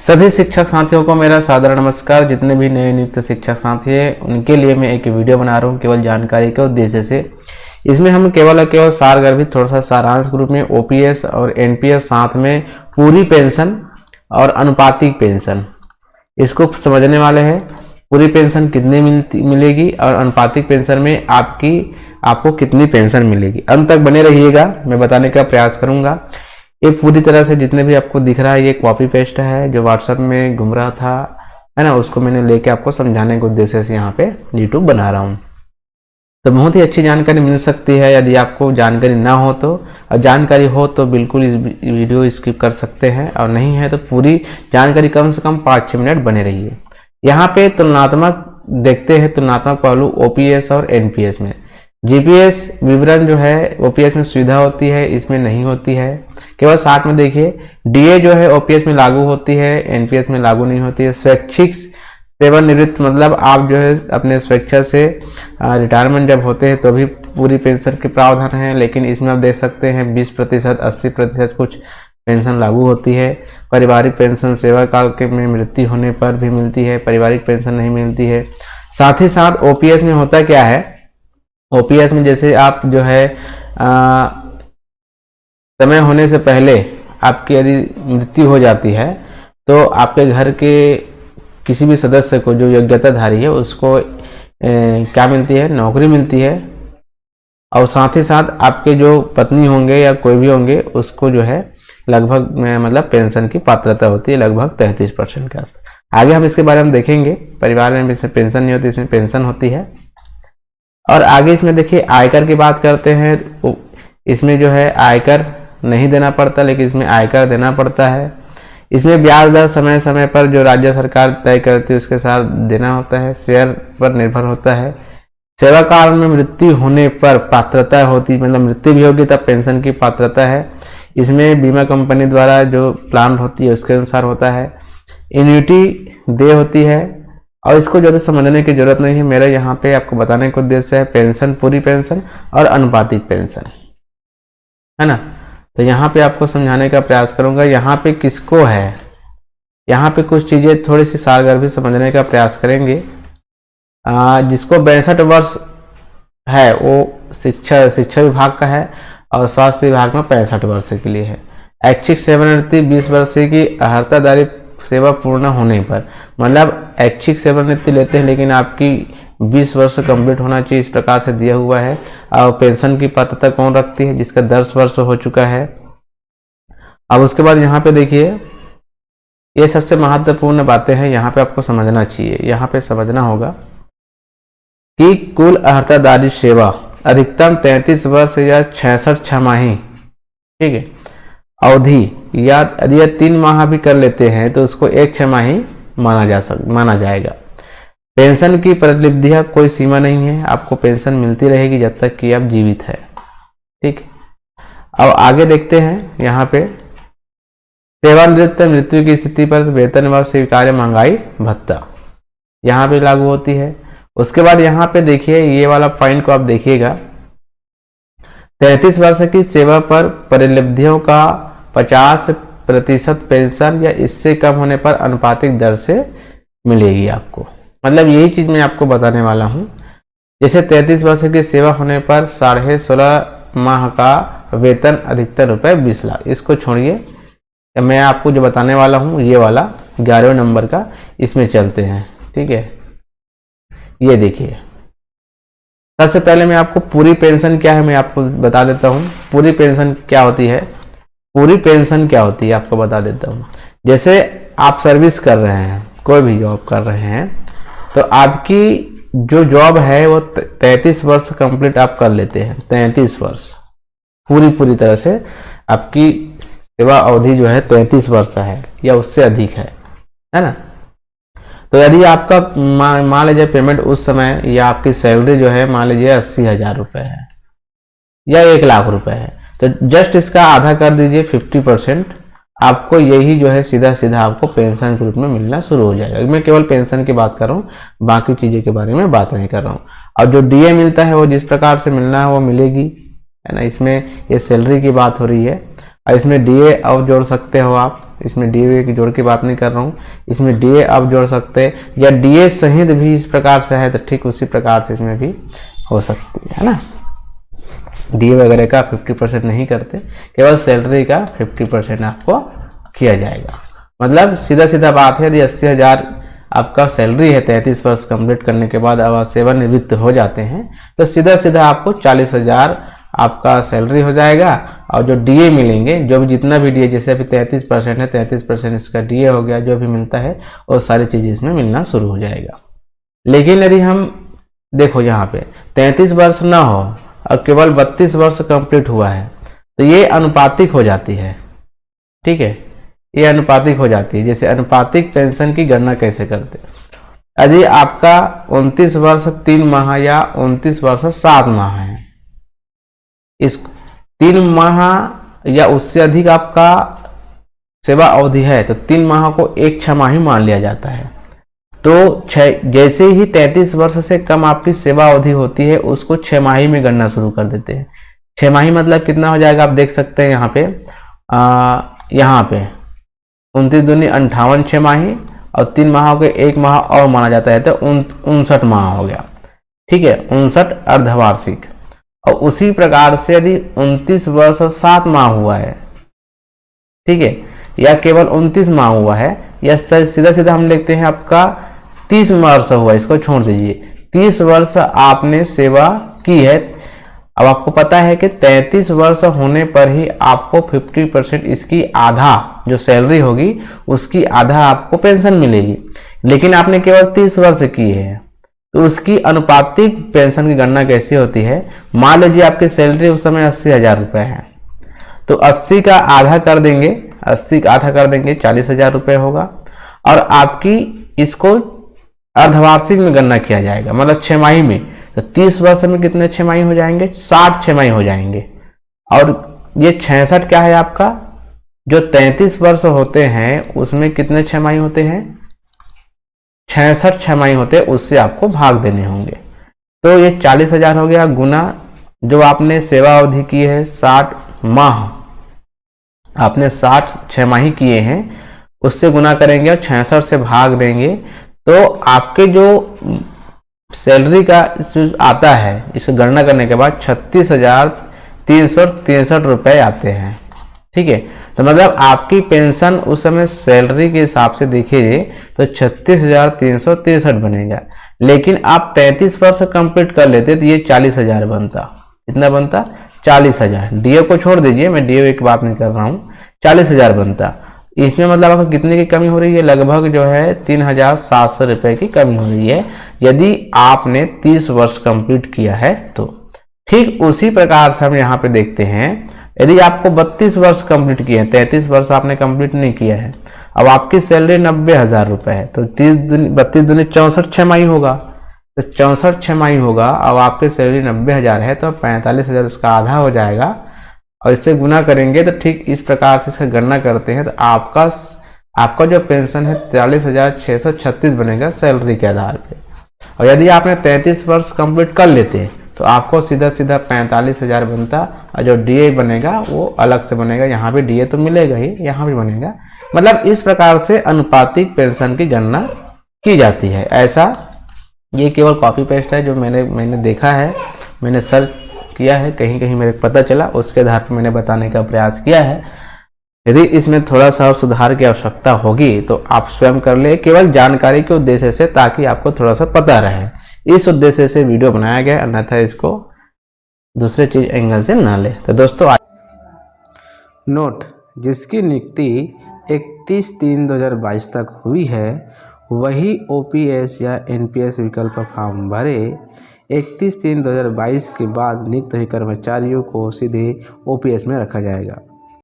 सभी शिक्षक साथियों को मेरा सादर नमस्कार। जितने भी नए नियुक्त शिक्षक साथी हैं उनके लिए मैं एक वीडियो बना रहा हूं केवल जानकारी के उद्देश्य से। इसमें हम केवल सारगर्भित थोड़ा सा सारांश रूप में ओपीएस और एनपीएस साथ में पूरी पेंशन और अनुपातिक पेंशन इसको समझने वाले हैं। पूरी पेंशन कितनी मिलेगी और अनुपातिक पेंशन में आपको कितनी पेंशन मिलेगी, अंत तक बने रहिएगा, मैं बताने का प्रयास करूंगा। ये पूरी तरह से जितने भी आपको दिख रहा है ये कॉपी पेस्ट है जो व्हाट्सएप में घूम रहा था, है ना, उसको मैंने लेके आपको समझाने के उद्देश्य से यहाँ पे यूट्यूब बना रहा हूँ। तो बहुत ही अच्छी जानकारी मिल सकती है। यदि आपको जानकारी ना हो तो, और जानकारी हो तो बिल्कुल इस वीडियो स्किप कर सकते हैं, और नहीं है तो पूरी जानकारी कम से कम 5-6 मिनट बने रहिए। यहाँ पे तुलनात्मक देखते हैं, तुलनात्मक पहलू ओपीएस और एनपीएस में। जीपीएस विवरण जो है ओपीएस में सुविधा होती है, इसमें नहीं होती है। केवल साथ में देखिए डीए जो है ओपीएस में लागू होती है, एनपीएस में लागू नहीं होती है। स्वैच्छिक सेवानिवृत्त मतलब आप जो है अपने स्वेच्छा से रिटायरमेंट जब होते हैं तो भी पूरी पेंशन के प्रावधान है, लेकिन इसमें आप देख सकते हैं 20%, 80% कुछ पेंशन लागू होती है। पारिवारिक पेंशन सेवा काल के में मृत्यु होने पर भी मिलती है, पारिवारिक पेंशन नहीं मिलती है। साथ ही साथ ओपीएस में होता क्या है, ओपीएस में जैसे आप जो है समय होने से पहले आपकी यदि मृत्यु हो जाती है तो आपके घर के किसी भी सदस्य को जो योग्यताधारी है उसको क्या मिलती है, नौकरी मिलती है। और साथ ही साथ आपके जो पत्नी होंगे या कोई भी होंगे उसको जो है लगभग मतलब पेंशन की पात्रता होती है लगभग 33% के आसपास। आगे हम इसके बारे में देखेंगे। परिवार में इसमें पेंशन नहीं होती, इसमें पेंशन होती है। और आगे इसमें देखिए आयकर की बात करते हैं। इसमें जो है आयकर नहीं देना पड़ता, लेकिन इसमें आयकर देना पड़ता है। इसमें ब्याज दर समय समय पर जो राज्य सरकार तय करती है उसके साथ देना होता है, शेयर पर निर्भर होता है। सेवा काल में मृत्यु होने पर पात्रता होती, मतलब मृत्यु भी होगी तब पेंशन की पात्रता है। इसमें बीमा कंपनी द्वारा जो प्लान होती है उसके अनुसार होता है। एन्युटी दे होती है, और इसको ज़्यादा समझने की जरूरत नहीं है, मेरा यहाँ पे आपको बताने का उद्देश्य है पेंशन, पूरी पेंशन और अनुपातिक पेंशन, है ना। तो यहाँ पे आपको समझाने का प्रयास करूंगा। यहाँ पे किसको है, यहाँ पे कुछ चीजें थोड़ी सी सारगर्भित समझने का प्रयास करेंगे। जिसको 62 वर्ष है वो शिक्षा विभाग का है, और स्वास्थ्य विभाग में 65 वर्ष के लिए है। ऐच्छिक सेवानिवृत्ति 20 वर्ष की अर्हताधारी सेवा पूर्ण होने पर, मतलब ऐच्छिक सेवानिवृत्ति लेते हैं लेकिन आपकी 20 वर्ष कंप्लीट होना चाहिए, इस प्रकार से दिया हुआ है। और पेंशन की पात्रता कौन रखती है, जिसका 10 वर्ष हो चुका है। अब उसके बाद यहाँ पे देखिए ये सबसे महत्वपूर्ण बातें हैं, यहाँ पे आपको समझना चाहिए। यहाँ पे समझना होगा कि कुल अर्हताधारी सेवा अधिकतम 33 वर्ष या 66 छमाही, ठीक है, अवधि, या यदि 3 माह भी कर लेते हैं तो उसको 1 छमाही माना जाएगा। पेंशन की प्रतिलब्धियां कोई सीमा नहीं है, आपको पेंशन मिलती रहेगी जब तक कि आप जीवित है, ठीक है। अब आगे देखते हैं। यहाँ पे सेवानिवृत्त मृत्यु की स्थिति पर वेतन व स्वीकार्य महंगाई भत्ता यहाँ पे लागू होती है। उसके बाद यहाँ पे देखिए ये वाला पॉइंट को आप देखिएगा, 33 वर्ष की सेवा पर परिलब्धियों का 50% पेंशन या इससे कम होने पर अनुपातिक दर से मिलेगी आपको। मतलब यही चीज मैं आपको बताने वाला हूं। जैसे 33 वर्ष की सेवा होने पर 16.5 माह का वेतन अधिकतर रुपए 20 लाख, इसको छोड़िए, मैं आपको जो बताने वाला हूं ये वाला 11वें नंबर का, इसमें चलते हैं, ठीक है। ये देखिए सबसे पहले मैं आपको पूरी पेंशन क्या है मैं आपको बता देता हूं। पूरी पेंशन क्या होती है, पूरी पेंशन क्या होती है आपको बता देता हूं। जैसे आप सर्विस कर रहे हैं, कोई भी जॉब कर रहे हैं, तो आपकी जो जॉब है वो 33 वर्ष कंप्लीट आप कर लेते हैं। 33 वर्ष पूरी तरह से आपकी सेवा अवधि जो है 33 वर्ष है या उससे अधिक है ना। तो यदि आपका मान लीजिए पेमेंट उस समय या आपकी सैलरी जो है मान लीजिए 80,000 रुपये है या 1 लाख रुपए है, तो जस्ट इसका आधा कर दीजिए 50%, आपको यही जो है सीधा आपको पेंशन के रूप में मिलना शुरू हो जाएगा। मैं केवल पेंशन की बात कर रहा हूँ, बाकी चीज़ों के बारे में बात नहीं कर रहा हूँ। और जो डीए मिलता है वो जिस प्रकार से मिलना है वो मिलेगी, है ना। इसमें ये सैलरी की बात हो रही है। और इसमें डीए अब जोड़ सकते हो आप, इसमें डीए की जोड़ की बात नहीं कर रहा हूँ, इसमें डीए अब जोड़ सकते हैं, या डीए सहित भी इस प्रकार से है तो ठीक उसी प्रकार से इसमें भी हो सकती है ना। डीए वगैरह का 50% नहीं करते, केवल सैलरी का 50% आपको किया जाएगा। मतलब सीधा सीधा बात है, यदि 80,000 आपका सैलरी है 33 वर्ष कंप्लीट करने के बाद, अब आप सेवानिवृत्त हो जाते हैं तो सीधा सीधा आपको 40,000 आपका सैलरी हो जाएगा, और जो डीए मिलेंगे, जो भी जितना भी डीए, जैसे अभी 33% है, 33% इसका डीए हो गया, जो भी मिलता है वो सारी चीज़ें इसमें मिलना शुरू हो जाएगा। लेकिन यदि हम देखो यहाँ पे 33 वर्ष ना हो और केवल 32 वर्ष कंप्लीट हुआ है तो ये अनुपातिक हो जाती है, ठीक है, ये अनुपातिक हो जाती है। जैसे अनुपातिक पेंशन की गणना कैसे करते हैं, यदि आपका 29 वर्ष 3 माह या 29 वर्ष 7 माह है, इस 3 माह या उससे अधिक आपका सेवा अवधि है तो 3 माह को एक छमाही मान लिया जाता है। तो जैसे ही 33 वर्ष से कम आपकी सेवा अवधि होती है उसको छमाही में गणना शुरू कर देते हैं। छमाही मतलब कितना हो जाएगा, आप देख सकते हैं यहाँ पे, यहाँ पे 29 दूनी 58 छमाही, और 3 माह के एक माह और माना जाता है तो 59 माह हो गया, ठीक है, 59 अर्धवार्षिक। और उसी प्रकार से यदि 29 वर्ष और 7 माह हुआ है, ठीक है, या केवल 29 माह हुआ है, या सीधा सीधा हम लिखते हैं आपका 30 वर्ष हुआ, इसको छोड़ दीजिए, 30 वर्ष आपने सेवा की है। अब आपको पता है कि 33 वर्ष होने पर ही आपको 50% इसकी आधा जो सैलरी होगी उसकी आधा आपको पेंशन मिलेगी, लेकिन आपने केवल 30 वर्ष की है तो उसकी अनुपातिक पेंशन की गणना कैसे होती है। मान लीजिए आपकी सैलरी उस समय 80,000 रुपये है, तो 80 का आधा कर देंगे, 80 का आधा कर देंगे 40,000 रुपये होगा, और आपकी इसको अर्धवार्षिक में गणना किया जाएगा, मतलब छमाही में। तो 30 वर्ष में कितने छमाही हो जाएंगे, 60 छमाही हो जाएंगे। और ये 66 क्या है आपका, जो 33 वर्ष होते हैं उसमें कितने छमाही होते हैं, 66 छमाही होते हैं, उससे आपको भाग देने होंगे। तो ये 40,000 हो गया, गुना जो आपने सेवा अवधि की है 60 माह, आपने 60 छमाही किए हैं, उससे गुना करेंगे और 66 से भाग देंगे, तो आपके जो सैलरी का जो आता है इसे गणना करने के बाद 36,363 रुपये आते हैं, ठीक है। तो मतलब आपकी पेंशन उस समय सैलरी के हिसाब से देखिए तो 36,363 बनेगा, लेकिन आप 33 वर्ष कंप्लीट कर लेते तो ये 40,000 बनता। कितना बनता, 40,000। डीए को छोड़ दीजिए, मैं डीए की बात नहीं कर रहा हूँ, 40,000 बनता। इसमें मतलब आपको कितने की कमी हो रही है, लगभग जो है 3,700 रुपये की कमी हो रही है, यदि आपने 30 वर्ष कंप्लीट किया है तो। ठीक उसी प्रकार से हम यहाँ पे देखते हैं, यदि आपको 32 वर्ष कंप्लीट किए हैं, 33 वर्ष आपने कंप्लीट नहीं किया है, अब आपकी सैलरी 90,000 रुपये है, तो 32 दूनी 64 छमाही होगा, तो 64 छमाही होगा। अब आपकी सैलरी 90,000 है तो 45,000 उसका आधा हो जाएगा, और इससे गुना करेंगे तो ठीक इस प्रकार से इसका गणना करते हैं तो आपका जो पेंशन है 43,636 बनेगा सैलरी के आधार पे। और यदि आपने 33 वर्ष कंप्लीट कर लेते तो आपको सीधा सीधा 45,000 बनता, और जो डीए बनेगा वो अलग से बनेगा, यहाँ भी डीए तो मिलेगा ही, यहाँ भी बनेगा। मतलब इस प्रकार से अनुपातिक पेंशन की गणना की जाती है। ऐसा ये केवल कॉपी पेस्ट है जो मैंने देखा है, मैंने सर्च किया है, कहीं कहीं मेरे पता चला, उसके आधार पर मैंने बताने का प्रयास किया है। यदि इसमें थोड़ा सा और सुधार की आवश्यकता होगी तो आप स्वयं कर ले, केवल जानकारी के उद्देश्य से, ताकि आपको थोड़ा सा पता रहे, इस उद्देश्य से वीडियो बनाया गया, अन्यथा इसको दूसरे चीज एंगल से ना ले। तो दोस्तों नोट, जिसकी नियुक्ति 31/3/2022 तक हुई है वही ओपीएस या एनपीएस विकल्प फॉर्म भरे। 31/3/2022 के बाद नियुक्त हुए कर्मचारियों को सीधे ओपीएस में रखा जाएगा।